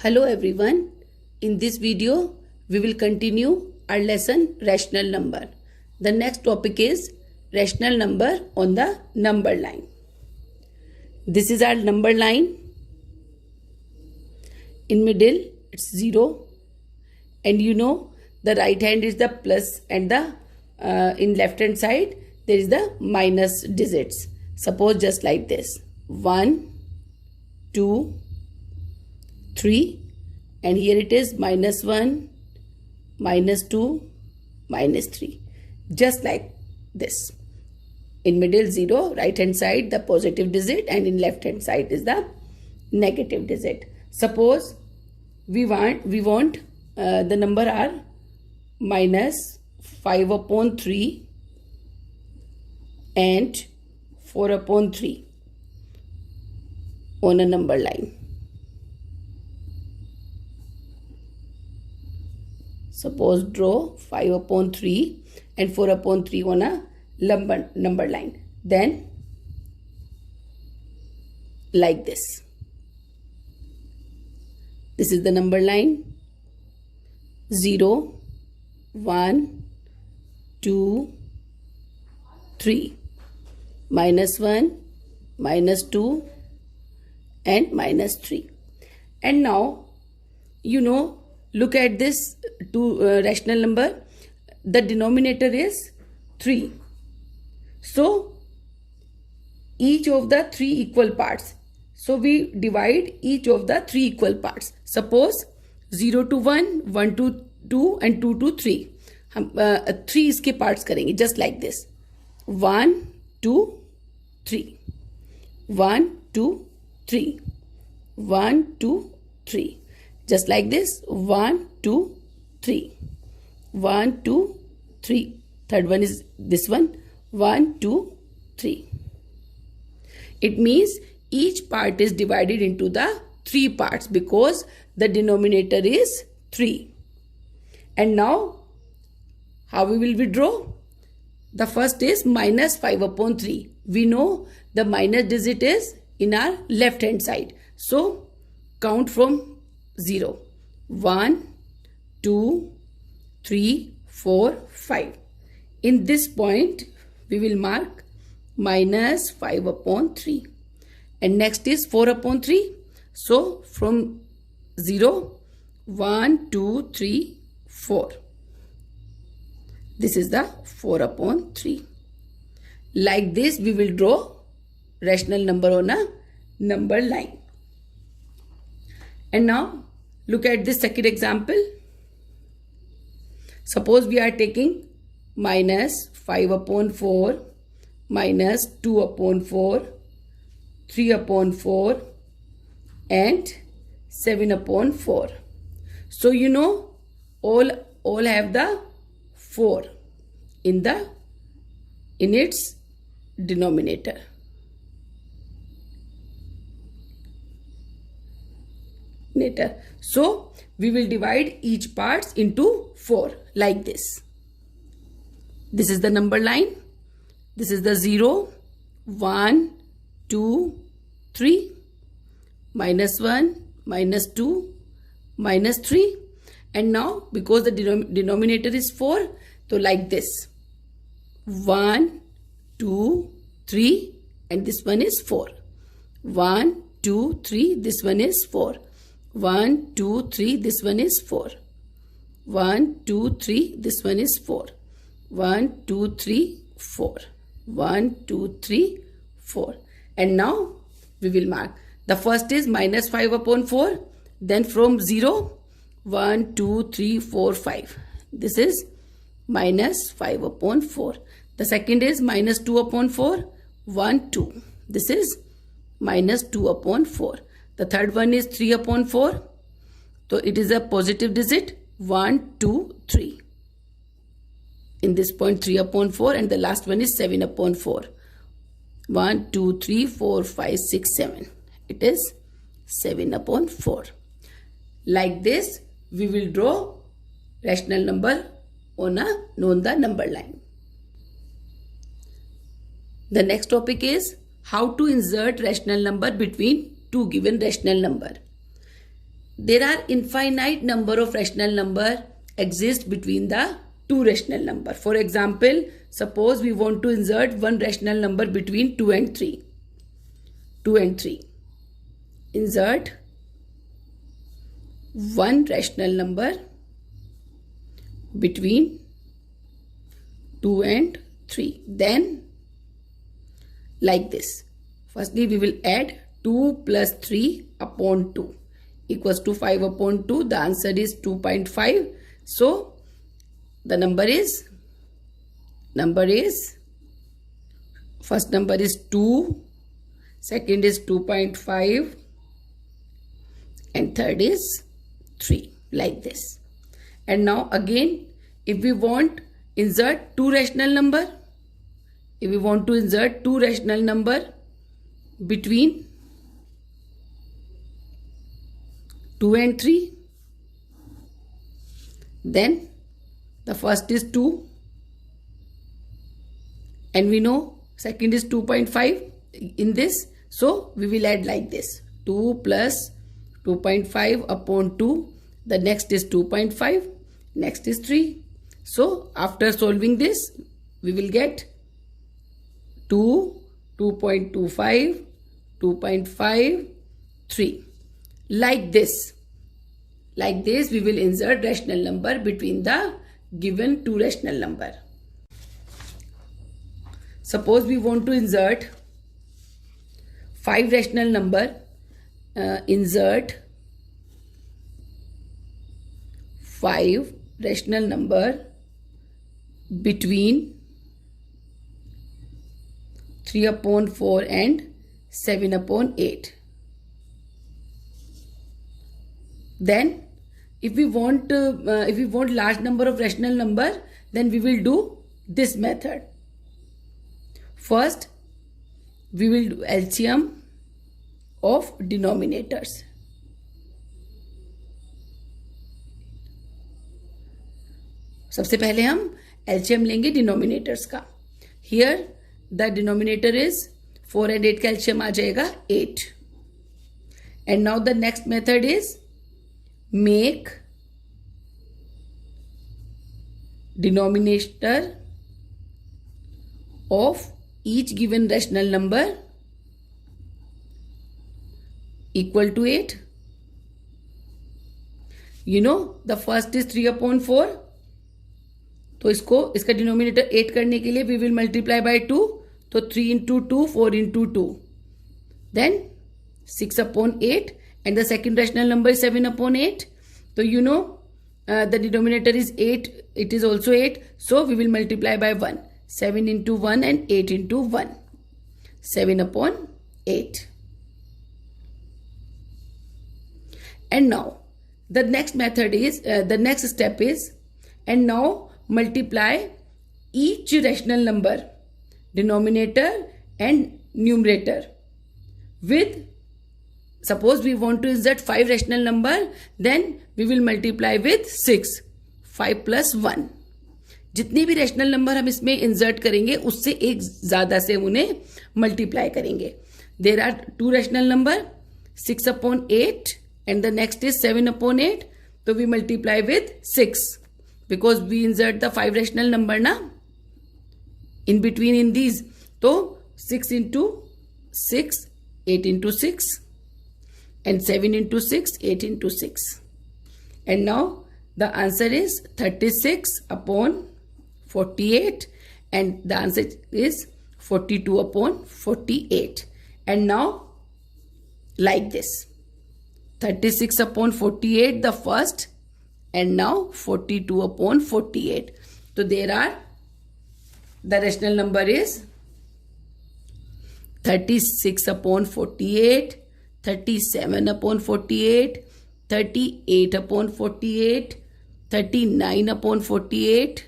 Hello everyone. In this video, we will continue our lesson rational number. The next topic is rational number on the number line. This is our number line. In middle, it's 0. And you know the right hand is the plus and the in left hand side, there is the minus digits. Suppose just like this. 1, 2, 3, and here it is -1, -2, -3, just like this. In middle 0, right hand side the positive digit, and in left hand side is the negative digit. Suppose we want the number are -5/3 and 4/3 on a number line. Suppose draw 5/3 and 4/3 on a number line. Then like this. This is the number line. 0, 1, 2, 3. -1, -2 and -3. And now you know, look at this two rational number. The denominator is 3. So each of the 3 equal parts. So we divide each of the 3 equal parts. Suppose 0 to 1, 1 to 2 and 2 to 3. हम 3 इसके parts करेंगे just like this. 1, 2, 3. 1, 2, 3. 1, 2, 3. Just like this. 1, 2, 3. 1, 2, 3. Third one is this one. 1, 2, 3. It means each part is divided into the 3 parts because the denominator is 3. And now how we will withdraw? The first is -5/3. We know the minus digit is in our left hand side. So count from 0. 1, 2, 3, 4, 5. In this point, we will mark -5/3. And next is 4/3. So from 0, 1, 2, 3, 4. This is the 4/3. Like this, we will draw rational number on a number line. And now look at this second example. Suppose we are taking -5/4, -2/4, 3/4 and 7/4. So you know all have the 4 in its denominator. So we will divide each parts into 4 like this. This is the number line. This is the 0, 1, 2, 3, -1, -2, -3. And now because the denominator is 4, so like this. 1, 2, 3 and this one is 4. 1, 2, 3, this one is 4. 1, 2, 3, this one is 4. 1, 2, 3, this one is 4. 1, 2, 3, 4. 1, 2, 3, 4. And now we will mark. The first is -5/4. Then from 0, 1, 2, 3, 4, 5. This is -5/4. The second is -2/4. 1, 2. This is -2/4. The third one is 3/4. So it is a positive digit. 1, 2, 3. In this point 3/4 and the last one is 7/4. 1, 2, 3, 4, 5, 6, 7. It is 7/4. Like this, we will draw rational number on the number line. The next topic is how to insert rational number between two given rational number. there are infinite number of rational number exist between the two rational number. For example, suppose we want to insert one rational number between 2 and 3. 2 and 3. Insert one rational number between 2 and 3. Then like this. Firstly, we will add 2 plus 3 upon 2 equals to 5 upon 2. The answer is 2.5. So the number is first number is 2, second is 2.5, and third is 3, like this. And now again, if we want insert two rational number, between 2 and 3, then the first is 2 and we know second is 2.5 in this, so we will add like this: 2 plus 2.5 upon 2, the next is 2.5, next is 3. So after solving this, we will get 2, 2.25, 2.5, 3. Like this we will insert rational number between the given two rational number. Suppose we want to insert 5 rational number. Insert 5 rational number between 3 upon 4 and 7 upon 8. Then if we want large number of rational number, then we will do this method. First we will do LCM of denominators. सबसे पहले हम LCM लेंगे denominators का. Here the denominator is 4 and 8 का LCM आ जाएगा 8. And now the next method is make denominator of each given rational number equal to 8. You know the first is 3 upon 4. तो इसका denominator 8 करने के लिए we will multiply by 2. तो 3 into 2, 4 into 2. Then 6 upon 8. And the second rational number is 7 upon 8. So you know the denominator is 8. It is also 8. So we will multiply by 1. 7 into 1 and 8 into 1. 7 upon 8. And now the next method is, the next step is, and now multiply each rational number, denominator and numerator, with, suppose we want to insert 5 rational number, then we will multiply with 6. 5 plus 1. जितने भी rational number हम इसमें insert करेंगे उससे एक ज्यादा से उन्हें मल्टीप्लाई करेंगे. There are 2 rational number, 6 upon 8 and the next is 7 upon 8. So we multiply with 6 because we insert the 5 rational number na in between in these. So 6 into 6, 8 into 6, and 7 into 6, 8 into 6. And now the answer is 36 upon 48 and the answer is 42 upon 48. And now like this, 36 upon 48 the first, and now 42 upon 48. So there are, the rational number is 36 upon 48, 37 upon 48, 38 upon 48, 39 upon 48,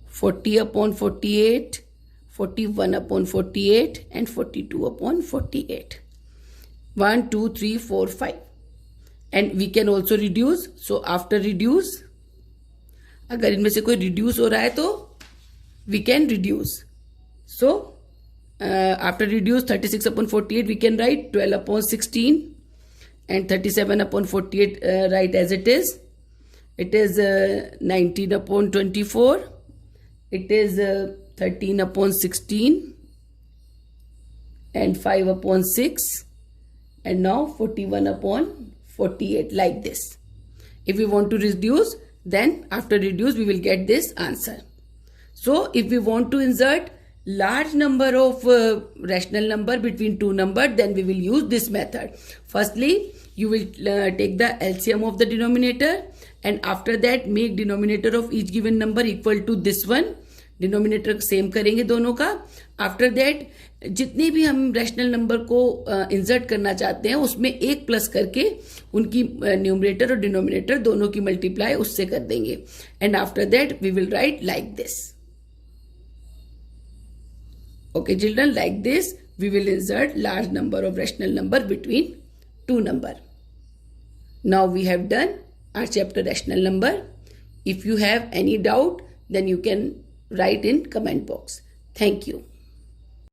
40 upon 48, 41 upon 48 and 42 upon 48. 1, 2, 3, 4, 5. And we can also reduce. So after reduce, अगर इनमें से कोई reduce हो रहा है तो we can reduce. So after reduce 36 upon 48 we can write 12 upon 16 and 37 upon 48 write as it is. It is 19 upon 24. It is 13 upon 16 and 5 upon 6 and now 41 upon 48 like this. If we want to reduce, then after reduce we will get this answer. So if we want to insert large number of rational number between two numbers, then we will use this method. Firstly, you will take the LCM of the denominator and after that make denominator of each given number equal to this one. Denominator same करेंगे दोनों का. After that जितने भी हम rational number को insert करना चाहते हैं उसमें एक प्लस करके उनकी न्यूमरेटर और डिनोमिनेटर दोनों की मल्टीप्लाई उससे कर देंगे. And after that we will write like this. Okay children, like this we will insert large number of rational number between two number. Now we have done our chapter rational number. If you have any doubt, then you can write in comment box. Thank you.